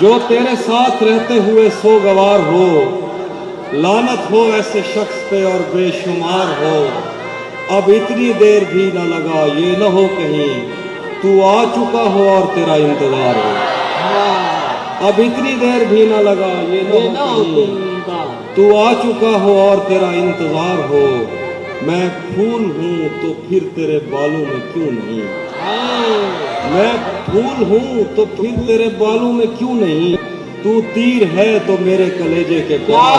जो तेरे साथ रहते हुए सोगवार हो, लानत हो ऐसे शख्स पे और बेशुमार हो। अब इतनी देर भी न लगा, ये न हो कहीं तू आ चुका हो और तेरा इंतजार हो। अब इतनी देर भी न लगा, ये न हो कहीं तू आ चुका हो और तेरा इंतजार हो। मैं फूल हूँ तो फिर तेरे बालों में क्यों नहीं, मैं फूल हूँ तो फिर तेरे बालों में क्यों नहीं। तू तीर है तो मेरे कलेजे के पार,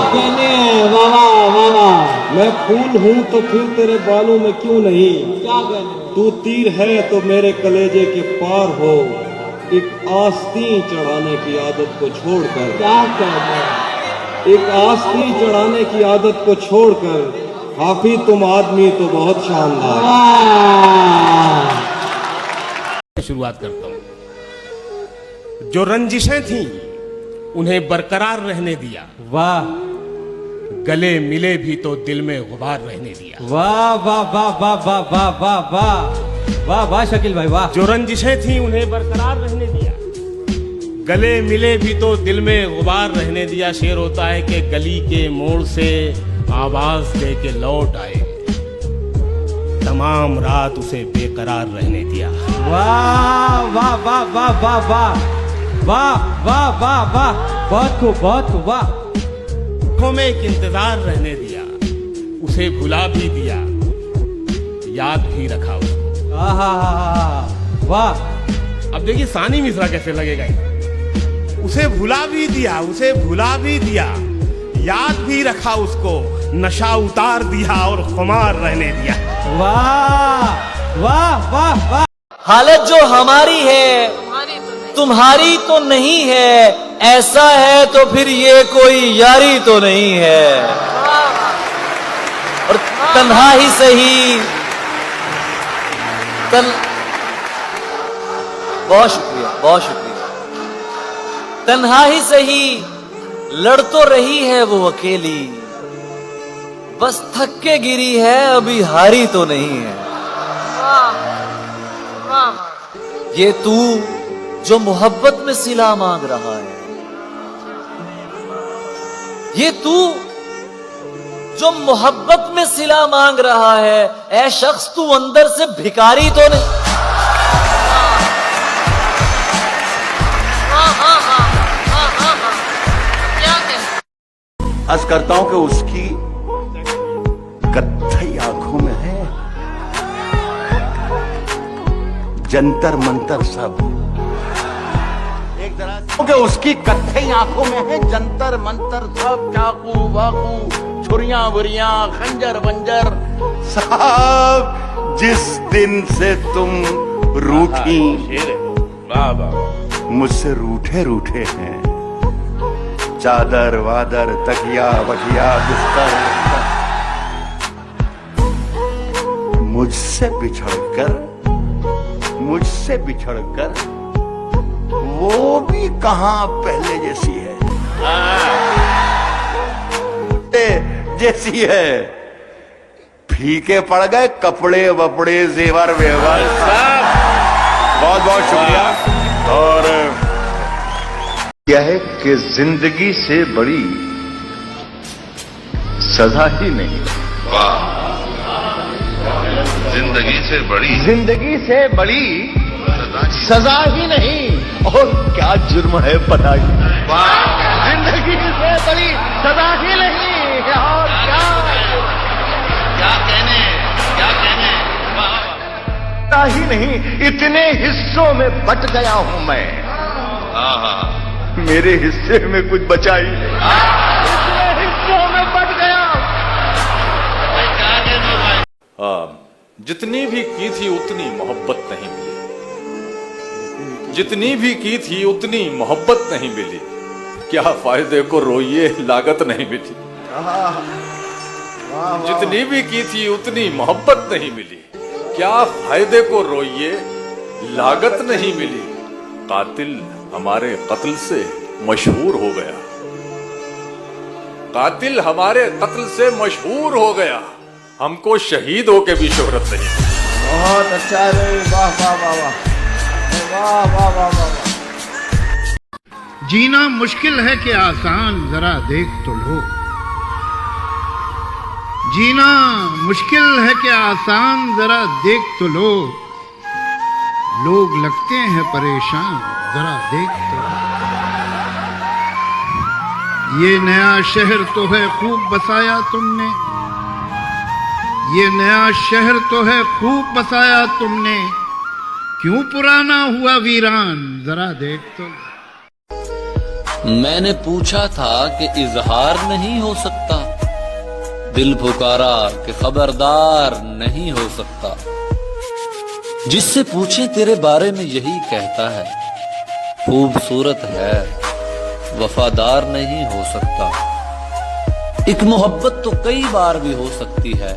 मैं फूल हूँ तो फिर तेरे बालों में क्यों नहीं। तू तीर है तो मेरे कलेजे के पार हो। एक आस्तीन चढ़ाने की आदत को छोड़कर, एक आस्तीन चढ़ाने की आदत को छोड़कर हाफिज तुम आदमी तो बहुत शानदार। शुरुआत करता हूं। जो रंजिशें थीं उन्हें बरकरार रहने दिया, वाह। गले मिले भी तो दिल में गुबार रहने दिया। वाह वाह वाह वाह वाह वाह वाह वाह वाह वाह शकील भाई वाह। जो रंजिशें थीं उन्हें बरकरार रहने दिया, गले मिले भी तो दिल में गुबार रहने दिया। शेर होता है कि गली के मोड़ से आवाज दे के लौट आए, तमाम रात उसे बेकरार रहने दिया। वाह वाह वाह वाह वाह वाह वाह वाह वाह वाह, बहुत खूब बहुत खूब, वाह। आंखों में एक इंतजार रहने दिया, उसे भुला भी दिया, याद भी रखा उसको। आहा वाह। अब देखिए सानी मिश्रा कैसे लगेगा। उसे भुला भी दिया, उसे भुला भी दिया, याद भी रखा उसको, नशा उतार दिया और खुमार रहने दिया। वाह वाह वाह वाह। हालत जो हमारी है तुम्हारी तो नहीं है, ऐसा है तो फिर ये कोई यारी तो नहीं है। और तन्हा ही सही बहुत शुक्रिया, बहुत शुक्रिया। तन्हा ही सही लड़ तो रही है वो अकेली, बस थक के गिरी है, अभी हारी तो नहीं है। ये तू जो मोहब्बत में सिला मांग रहा है, ये तू जो मोहब्बत में सिला मांग रहा है, ऐ शख्स तू अंदर से भिखारी तो नहीं। अर्ज करता हूं कि उसकी कत्थई आंखों में है जंतर मंतर सब। एक जरा कि उसकी कत्थई आंखों में है जंतर मंतर सब, चाकू वाकू छुरियां बुरियां खंजर बंजर साहब। जिस दिन से तुम रूठी मुझसे रूठे रूठे हैं, चादर वादर तकिया बकिया बिस्तर, मुझसे बिछड़कर वो भी कहां पहले जैसी है, जैसी है। फीके पड़ गए कपड़े वपड़े जेवर वेवर। बहुत बहुत शुक्रिया। और क्या है कि जिंदगी से बड़ी सजा ही नहीं। वाह, जिंदगी से बड़ी सजा ही नहीं, और क्या जुर्म है पता ही। जिंदगी से बड़ी सजा ही नहीं, और क्या कहने पता ही नहीं। इतने हिस्सों में बट गया हूं मैं, मेरे हिस्से में कुछ बचा ही नहीं। इतने हिस्सों में बट गया। जितनी भी की थी उतनी मोहब्बत नहीं मिली, जितनी भी की थी उतनी मोहब्बत नहीं मिली। क्या फायदे को रोइए लागत नहीं मिली। जितनी भी की थी उतनी मोहब्बत नहीं मिली, क्या फायदे को रोइए लागत नहीं मिली। कातिल हमारे कत्ल से मशहूर हो गया, कातिल हमारे कत्ल से मशहूर हो गया, हमको शहीद होके भी शोहरत नहीं। बहुत अच्छा है, वाह वाह वाह वाह वाह वाह वाह वाह। जीना मुश्किल है कि आसान, जरा देख तो लो। जीना मुश्किल है कि आसान, जरा देख तो लो। लोग लगते हैं परेशान, जरा देख तो लो। ये नया शहर तो है खूब बसाया तुमने, ये नया शहर तो है खूब बसाया तुमने। क्यों पुराना हुआ वीरान, जरा देख तो लो। मैंने पूछा था कि इजहार नहीं हो सकता, दिल पुकारा कि खबरदार नहीं हो सकता। जिससे पूछे तेरे बारे में यही कहता है, खूबसूरत है वफादार नहीं हो सकता। एक मोहब्बत तो कई बार भी हो सकती है,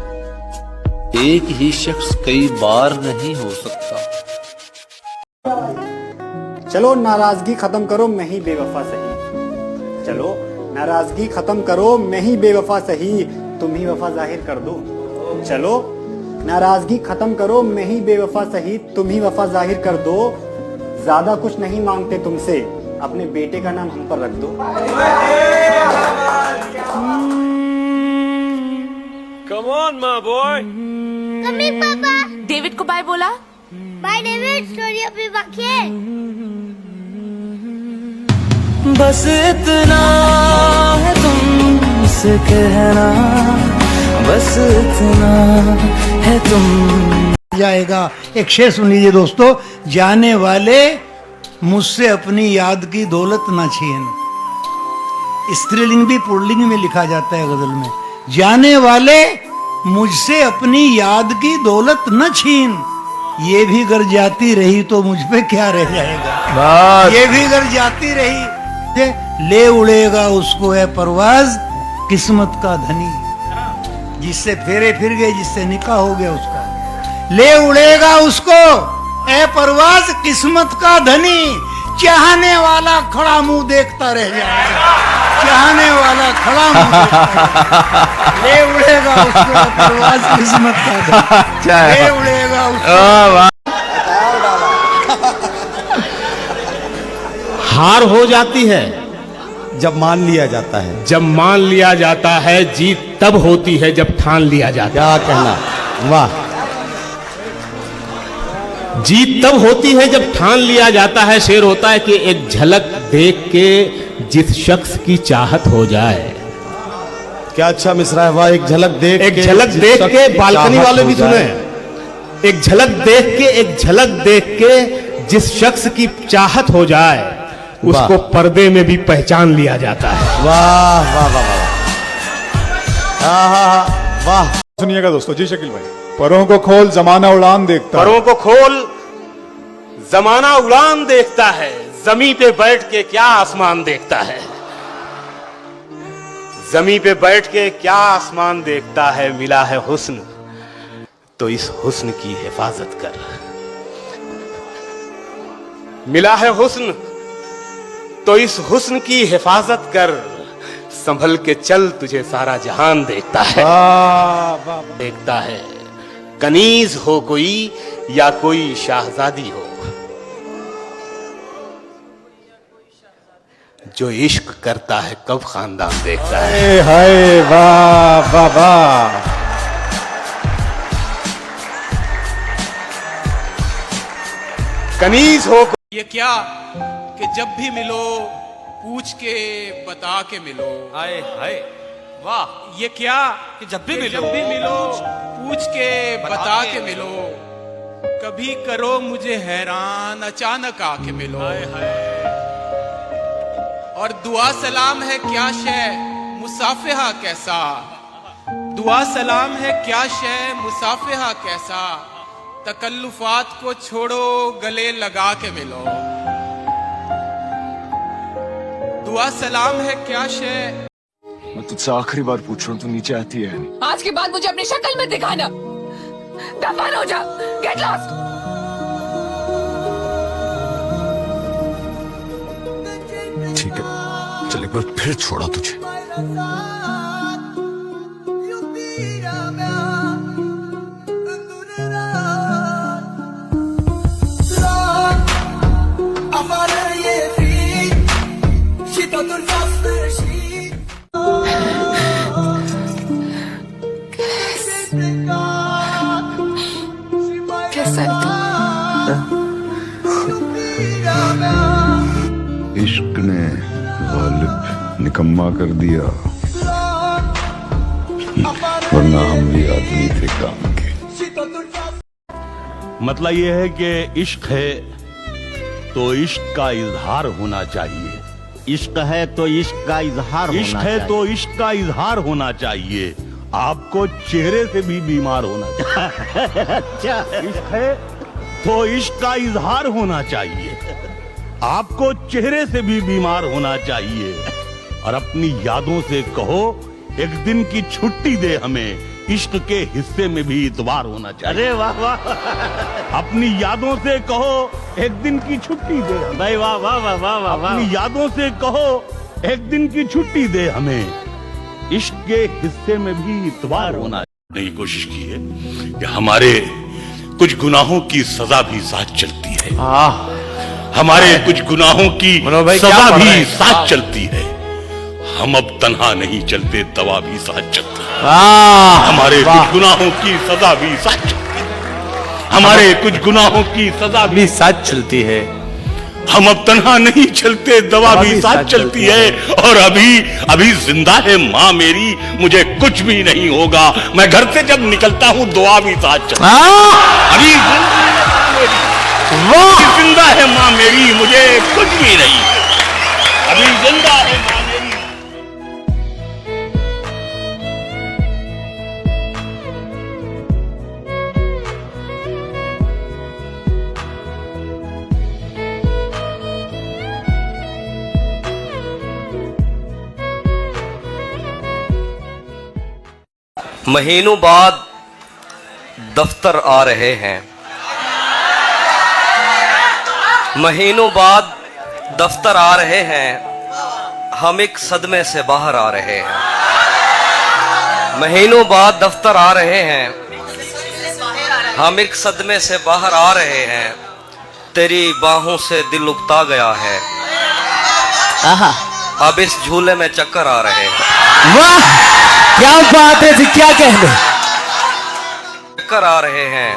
एक ही शख्स कई बार नहीं हो सकता। चलो नाराजगी खत्म करो, मैं ही बेवफा सही। चलो नाराजगी खत्म करो, मैं ही बेवफा सही, तुम ही वफा जाहिर कर दो। चलो नाराजगी खत्म करो, मैं ही बेवफा सही, तुम ही वफा जाहिर कर दो। ज्यादा कुछ नहीं मांगते तुमसे, अपने बेटे का नाम हम पर रख दो। Come on, my boy. Coming पापा। डेविड को बाय बोला। बाय डेविड, स्टोरी अभी बाकी है। बस इतना है तुमसे कहना, बस इतना है तुम। जाएगा एक शेर सुन लीजिए दोस्तों। जाने वाले मुझसे अपनी याद की दौलत न छीन। स्त्रीलिंग भी पुल्लिंग में लिखा जाता है गजल में। जाने वाले मुझसे अपनी याद की दौलत न छीन, ये भी गर जाती रही तो मुझ पे क्या रह जाएगा। ये भी गर जाती रही ले उड़ेगा उसको है परवाज किस्मत का धनी। जिससे फेरे फिर गए, जिससे निकाह हो गया उसका, ले उड़ेगा उसको ए परवाज किस्मत का धनी। चाहने वाला खड़ा मुंह देखता रह जाएगा, चाहने वाला खड़ा मुंह ले उड़ेगा उसको परवाज किस्मत का धनी, ले उड़ेगा उसको। हार हो जाती है जब मान लिया जाता है, जब मान लिया जाता है, जीत तब होती है जब ठान लिया जाता है। क्या कहना, वाह। जीत तब होती है जब ठान लिया जाता है। शेर होता है कि एक झलक देख के जिस शख्स की चाहत हो जाए। क्या अच्छा मिसरा है, वाह। एक झलक देख एक झलक देख के, बालकनी वाले भी सुने, एक झलक देख के, एक झलक देख के जिस शख्स की चाहत हो जाए, उसको पर्दे में भी पहचान लिया जाता है। वाह वाह वाह वाह वाह। सुनिएगा दोस्तों। जी शकील भाई। परों को खोल जमाना उड़ान देखता है। परों को खोल जमाना उड़ान देखता है, जमी पे बैठ के क्या आसमान देखता है। जमी पे बैठ के क्या आसमान देखता है। मिला है हुस्न तो इस हुस्न की हिफाजत कर। मिला है हुस्न तो इस हुस्न की हिफाजत कर। संभल के चल तुझे सारा जहान देखता है। देखता है कनीज हो कोई या कोई शाहजादी हो, जो इश्क करता है कब खानदान देखता है। हाय वाह वाह वाह। कनीज हो ये क्या कि जब भी मिलो पूछ के बता के मिलो। हाय हाय वाह। ये क्या कि जब भी मिलो पूछ के बता के मिलो। कभी करो मुझे हैरान अचानक आके मिलो। हाय हाय। और दुआ सलाम है क्या शय मुसाफिहा कैसा। दुआ सलाम है क्या शय मुसाफिहा कैसा। तकल्लुफात को छोड़ो गले लगा के मिलो। दुआ सलाम है क्या शय। मैं तुझसे आखिरी बार पूछ रहा हूँ, तू नीचे आती है नहीं? आज के बाद मुझे अपनी शक्ल में दिखाना। दफन हो जा। Get lost. ठीक है, चल एक बार फिर छोड़ा तुझे। इश्क ने गालिब निकम्मा कर दिया, वरना हम भी आदमी थे काम के। मतलब ये है कि इश्क है तो इश्क का इजहार होना चाहिए। इश्क है तो इश्क का इजहार होना इश्क है तो इश्क का इजहार होना चाहिए। आपको चेहरे से भी बीमार होना चाहिए। अच्छा, इश्क है तो इश्क का इजहार होना चाहिए। आपको चेहरे से भी बीमार होना चाहिए। और अपनी यादों से कहो एक दिन की छुट्टी दे हमें, इश्क के हिस्से में भी इतबार होना चाहिए। अरे वाह वाह, अपनी यादों से कहो एक दिन की छुट्टी दे हमें। भाई वाह वाह वाह वाह वाह वाह। अपनी यादों से कहो एक दिन की छुट्टी दे हमें, इश्क के हिस्से में भी इतबार होना चाहिए। कोशिश की है कि हमारे कुछ गुनाहों की सजा भी साथ चलती है। हमारे कुछ गुनाहों की सजा भी साथ चलती है। हम अब तन्हा नहीं चलते, दवा भी साथ चलती है। हमारे कुछ गुनाहों की सजा भी साथ चलती है। हमारे कुछ गुनाहों की सजा भी साथ चलती है। हम अब तन्हा नहीं चलते, दवा भी साथ चलती है। और अभी जिंदा है माँ मेरी, मुझे कुछ भी नहीं होगा। मैं घर से जब निकलता हूँ दुआ भी साथ चलती है। अभी जिंदा है माँ मेरी, मुझे कुछ भी नहीं, अभी जिंदा है माँ मेरी। महीनों बाद दफ्तर आ रहे हैं, महीनों बाद दफ्तर आ रहे हैं, हम एक सदमे से बाहर आ रहे हैं। महीनों बाद दफ्तर आ रहे हैं, हम एक सदमे से बाहर आ रहे हैं। तेरी बाहों से दिल उकता गया है, अब इस झूले में चक्कर आ रहे हैं। वाह क्या बात है जी, क्या कहने। चक्कर आ रहे हैं,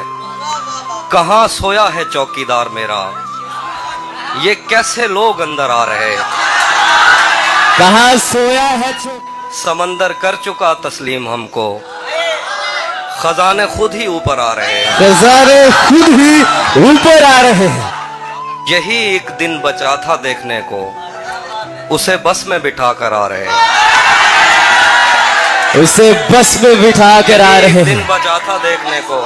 कहाँ सोया है चौकीदार मेरा, ये कैसे लोग अंदर आ रहे हैं। कहाँ सोया है समंदर कर चुका तस्लीम हमको, खजाने खुद ही ऊपर आ रहे हैं। खजाने खुद ही ऊपर आ रहे हैं। यही एक दिन बचा था देखने को, उसे बस में बिठा कर आ रहे हैं। उसे बस में बिठा कर आ रहे हैं। दिन बचा था देखने को।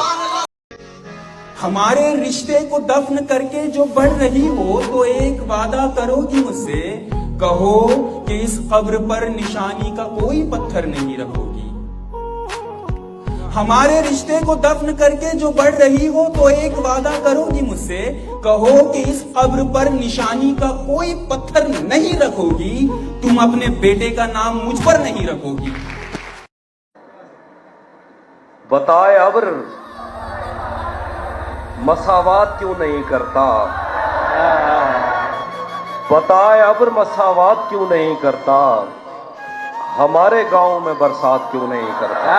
हमारे रिश्ते को दफन करके जो बढ़ रही हो, तो एक वादा करोगी मुझसे, कहो कि इस कब्र पर निशानी का कोई पत्थर नहीं रखोगी। हमारे रिश्ते को दफन करके जो बढ़ रही हो, तो एक वादा करोगी मुझसे, कहो कि इस कब्र पर निशानी का कोई पत्थर नहीं रखोगी। तुम अपने बेटे का नाम मुझ पर नहीं रखोगी। बताए अब्र मसावात क्यों नहीं करता, बताए अब्र मसावात क्यों नहीं करता, हमारे गांव में बरसात क्यों नहीं करता।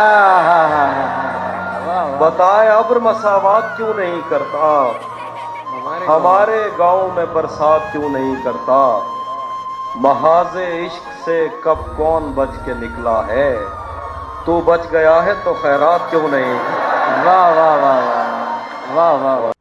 बताए अब्र मसावात क्यों नहीं करता, हमारे गांव में बरसात क्यों नहीं करता। महाज़े इश्क से कब कौन बच के निकला है, तू बच गया है तो खैरात क्यों नहीं। वाह वाह वाह वाह वाह वाह।